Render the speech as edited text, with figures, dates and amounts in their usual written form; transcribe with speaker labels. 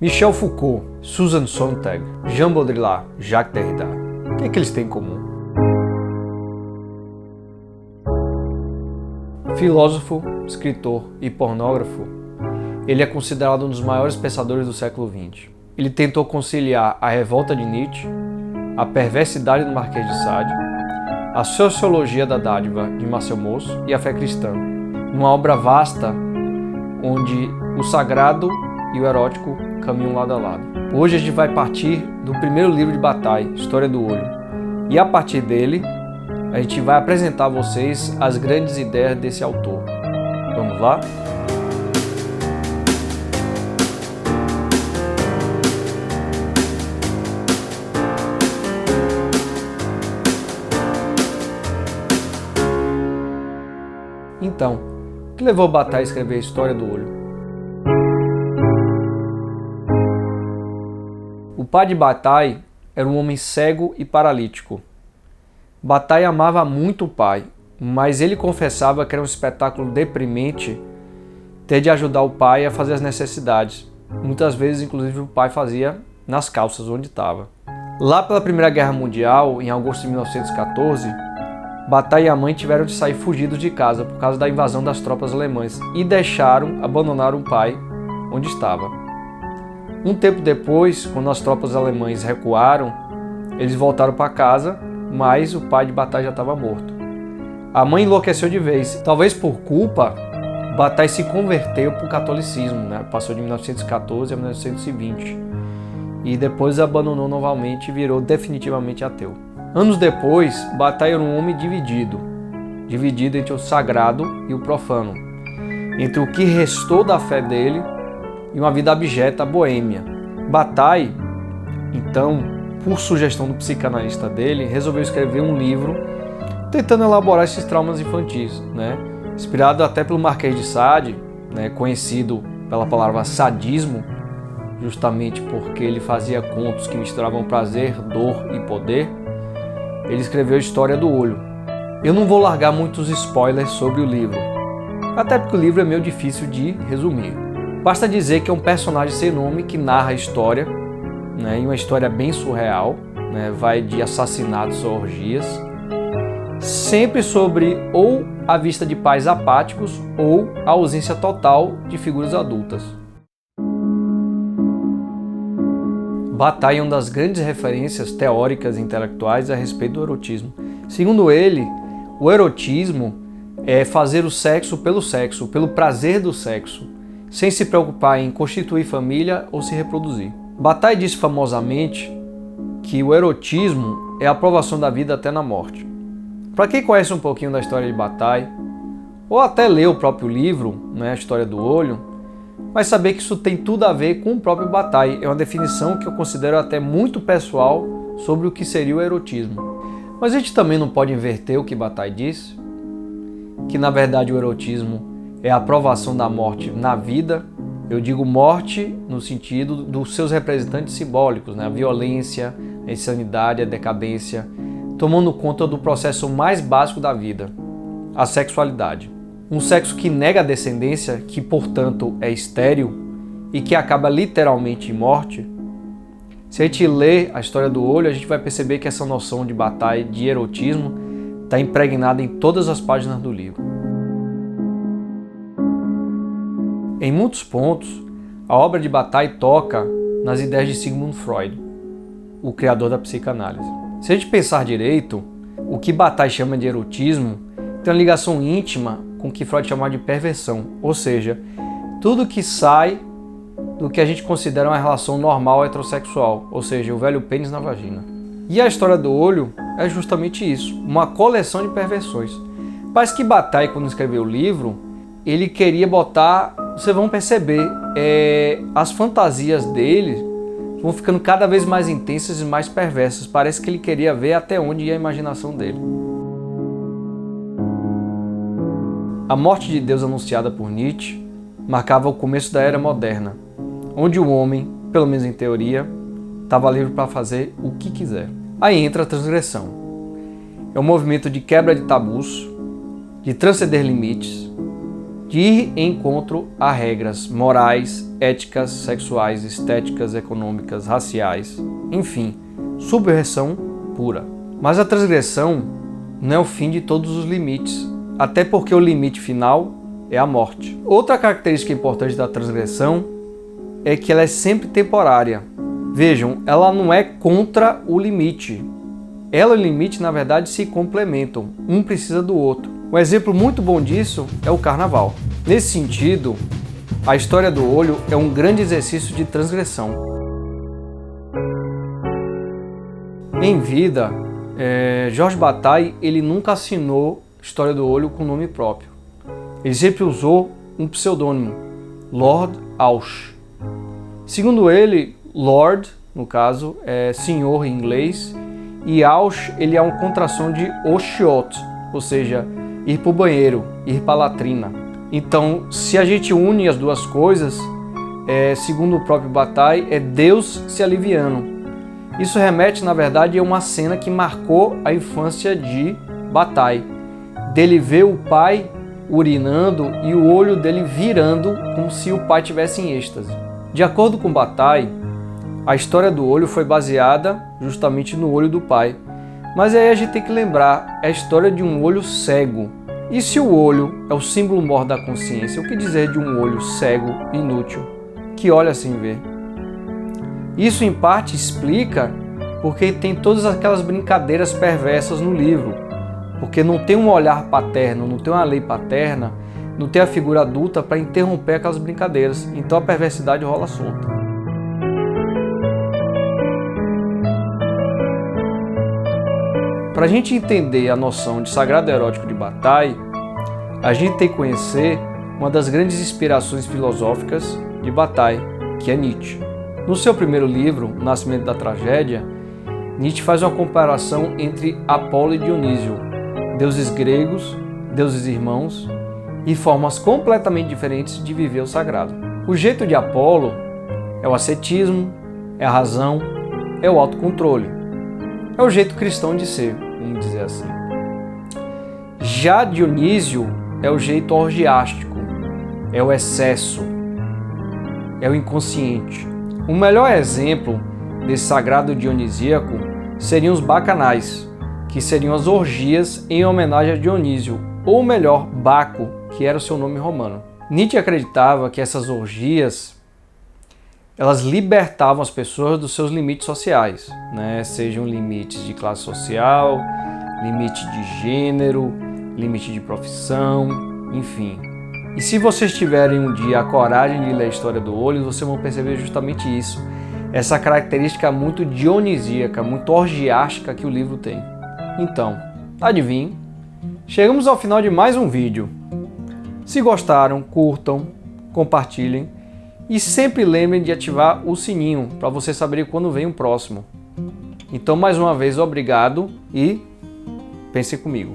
Speaker 1: Michel Foucault, Susan Sontag, Jean Baudrillard, Jacques Derrida. O que é que eles têm em comum? Filósofo, escritor e pornógrafo, ele é considerado um dos maiores pensadores do século XX. Ele tentou conciliar a revolta de Nietzsche, a perversidade do Marquês de Sade, a sociologia da dádiva de Marcel Mauss e a fé cristã, numa obra vasta onde o sagrado e o erótico caminham lado a lado. Hoje a gente vai partir do primeiro livro de Bataille, História do Olho, e a partir dele a gente vai apresentar a vocês as grandes ideias desse autor. Vamos lá? Então, o que levou Bataille a escrever a História do Olho? O pai de Bataille era um homem cego e paralítico. Bataille amava muito o pai, mas ele confessava que era um espetáculo deprimente ter de ajudar o pai a fazer as necessidades. Muitas vezes, inclusive, o pai fazia nas calças onde estava. Lá pela Primeira Guerra Mundial, em agosto de 1914, Bataille e a mãe tiveram de sair fugidos de casa por causa da invasão das tropas alemãs e abandonaram o pai onde estava. Um tempo depois, quando as tropas alemãs recuaram, eles voltaram para casa, mas o pai de Bataille já estava morto. A mãe enlouqueceu de vez. Talvez por culpa, Bataille se converteu para o catolicismo, né? Passou de 1914 a 1920 e depois abandonou novamente e virou definitivamente ateu. Anos depois, Bataille era um homem dividido entre o sagrado e o profano, entre o que restou da fé dele e uma vida abjeta boêmia. Bataille, então, por sugestão do psicanalista dele, resolveu escrever um livro tentando elaborar esses traumas infantis, né? Inspirado até pelo Marquês de Sade, né? Conhecido pela palavra sadismo, justamente porque ele fazia contos que misturavam prazer, dor e poder. Ele escreveu a História do Olho. Eu não vou largar muitos spoilers sobre o livro, até porque o livro é meio difícil de resumir. Basta dizer que é um personagem sem nome que narra a história, né, e uma história bem surreal, né, vai de assassinatos a orgias, sempre sobre ou a vista de pais apáticos ou a ausência total de figuras adultas. Bataille é uma das grandes referências teóricas e intelectuais a respeito do erotismo. Segundo ele, o erotismo é fazer o sexo, pelo prazer do sexo, sem se preocupar em constituir família ou se reproduzir. Bataille disse famosamente que o erotismo é a aprovação da vida até na morte. Para quem conhece um pouquinho da história de Bataille, ou até lê o próprio livro, né, a História do Olho, vai saber que isso tem tudo a ver com o próprio Bataille. É uma definição que eu considero até muito pessoal sobre o que seria o erotismo. Mas a gente também não pode inverter o que Bataille disse, que na verdade o erotismo é a aprovação da morte na vida. Eu digo morte no sentido dos seus representantes simbólicos, né? A violência, a insanidade, a decadência, tomando conta do processo mais básico da vida, a sexualidade. Um sexo que nega a descendência, que portanto é estéril e que acaba literalmente em morte. Se a gente ler a História do Olho, a gente vai perceber que essa noção de Bataille de erotismo está impregnada em todas as páginas do livro. Em muitos pontos, a obra de Bataille toca nas ideias de Sigmund Freud, o criador da psicanálise. Se a gente pensar direito, o que Bataille chama de erotismo tem uma ligação íntima com o que Freud chamava de perversão, ou seja, tudo que sai do que a gente considera uma relação normal heterossexual, ou seja, o velho pênis na vagina. E a História do Olho é justamente isso, uma coleção de perversões. Parece que Bataille, quando escreveu o livro, ele queria botar, vocês vão perceber, as fantasias dele vão ficando cada vez mais intensas e mais perversas. Parece que ele queria ver até onde ia a imaginação dele. A morte de Deus anunciada por Nietzsche marcava o começo da Era Moderna, onde o homem, pelo menos em teoria, estava livre para fazer o que quiser. Aí entra a transgressão. É um movimento de quebra de tabus, de transcender limites, de ir em encontro a regras morais, éticas, sexuais, estéticas, econômicas, raciais, enfim, subversão pura. Mas a transgressão não é o fim de todos os limites, até porque o limite final é a morte. Outra característica importante da transgressão é que ela é sempre temporária. Vejam, ela não é contra o limite. Ela e o limite, na verdade, se complementam. Um precisa do outro. Um exemplo muito bom disso é o carnaval. Nesse sentido, a história do olho é um grande exercício de transgressão. Em vida, Jorge Bataille ele nunca assinou História do Olho com nome próprio. Ele sempre usou um pseudônimo, Lord Auch. Segundo ele, Lord, no caso, é senhor em inglês, e Auch ele é uma contração de Oshot, ou seja, ir para o banheiro, ir para a latrina. Então, se a gente une as duas coisas, segundo o próprio Bataille, é Deus se aliviando. Isso remete, na verdade, a uma cena que marcou a infância de Bataille, dele ver o pai urinando e o olho dele virando como se o pai estivesse em êxtase. De acordo com Bataille, a história do olho foi baseada justamente no olho do pai. Mas aí a gente tem que lembrar, é a história de um olho cego. E se o olho é o símbolo maior da consciência, o que dizer de um olho cego, inútil, que olha sem ver? Isso em parte explica porque tem todas aquelas brincadeiras perversas no livro. Porque não tem um olhar paterno, não tem uma lei paterna, não tem a figura adulta para interromper aquelas brincadeiras. Então a perversidade rola solta. Para a gente entender a noção de sagrado erótico de Bataille, a gente tem que conhecer uma das grandes inspirações filosóficas de Bataille, que é Nietzsche. No seu primeiro livro, O Nascimento da Tragédia, Nietzsche faz uma comparação entre Apolo e Dionísio, deuses gregos, deuses irmãos, e formas completamente diferentes de viver o sagrado. O jeito de Apolo é o ascetismo, é a razão, é o autocontrole. É o jeito cristão de ser, vamos dizer assim. Já Dionísio é o jeito orgiástico, é o excesso, é o inconsciente. O melhor exemplo desse sagrado dionisíaco seriam os bacanais, que seriam as orgias em homenagem a Dionísio, ou melhor, Baco, que era o seu nome romano. Nietzsche acreditava que essas orgias elas libertavam as pessoas dos seus limites sociais, né? Sejam limites de classe social, limite de gênero, limite de profissão, enfim. E se vocês tiverem um dia a coragem de ler a História do Olho, vocês vão perceber justamente isso, essa característica muito dionisíaca, muito orgiástica que o livro tem. Então, adivinhe, chegamos ao final de mais um vídeo. Se gostaram, curtam, compartilhem e sempre lembrem de ativar o sininho para você saber quando vem o próximo. Então, mais uma vez, obrigado e pensem comigo.